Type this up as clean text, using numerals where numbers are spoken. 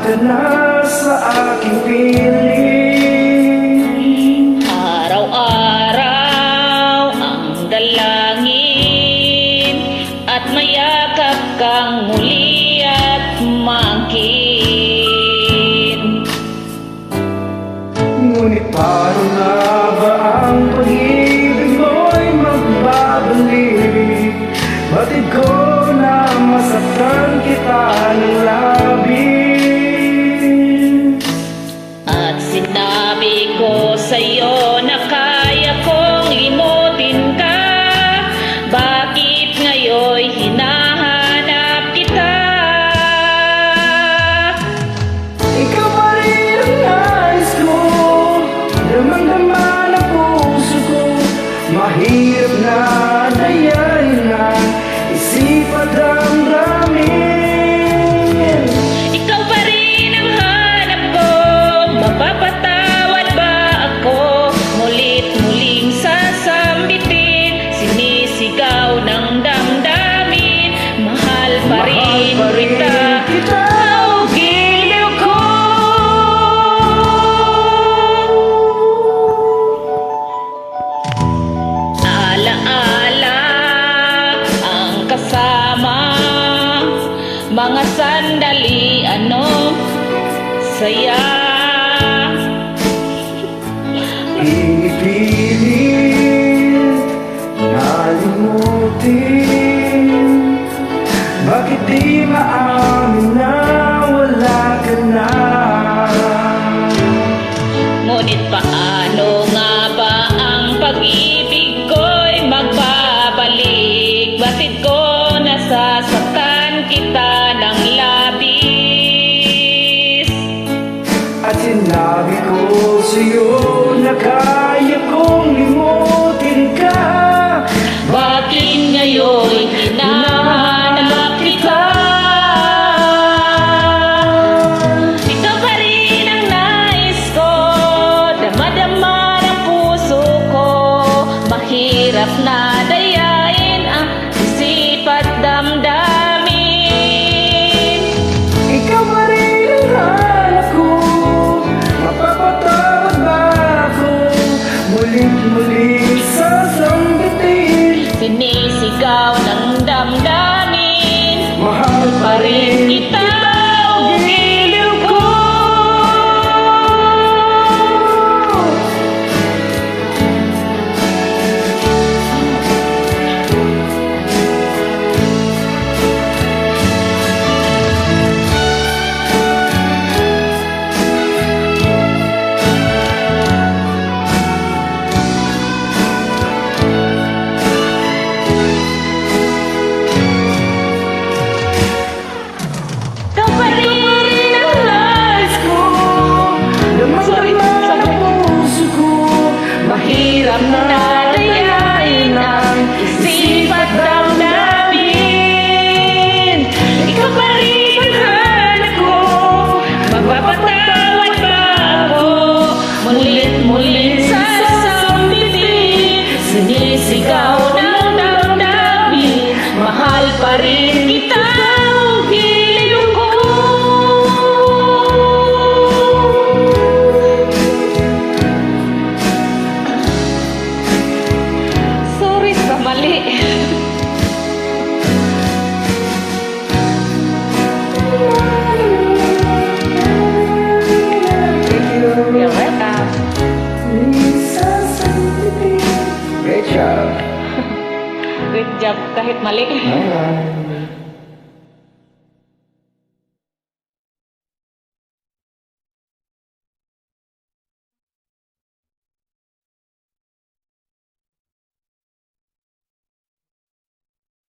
ka na sa aking piling. Araw-araw ang dalangin at mayakap kang muli at maangkin. Ngunit paano nga ba ang pag-ibig mo'y magbabalik? Batid ko na masaktan kita ng labis. At sinabi ko sa'yo na kaya kong limutin ka. Bakit ngayon'y hinahanap kita? Ikaw pa rin ang nais ko, damang-dama na puso ko. Mahirap na dayain ang isip at damdamin. Ikaw pa rin ang hanap ko, mapapatawad ba ako? Mulit-muling sasambitin, sinisigaw ng damdamin. Mahal pa rin kita, oh giliw ko. Alaala ang kasama, mga sandali saya. Inipilit nalimutin, bakit di maamin na wala ka na? Ngunit paano nga ba ang pag-ibig ko'y magbabalik? Batid ko nasasaktan kita ng labis. At sinabi ko sa'yo na kaya kong limutin ka. Bakit ngayon'y hinahanap kita? Ikaw pa rin ang nais ko, dama-dama ng puso ko. Mahirap na dayain ang isip at damdamin. Ikaw pa rin ang hanap ko, mapapatawad ba ako? Mulit-muli sasambitin, Sinisigaw ng damdamin. mahal Pa rin kita, oh giliw ko. Ikaw pa rin ang nais ko. damang-dama ng puso ko. Mahirap na dayain ang isip at damdamin. Ikaw pa rin ang hanap ko, magpapatawad ba ako? Mulit-mulit sasambitin, sinisigaw ng damdamin. Mahal pa rin kita, oh giliw ko. Sorry sa mali. You're welcome. Great job. Good job kahit mali. Bye-bye.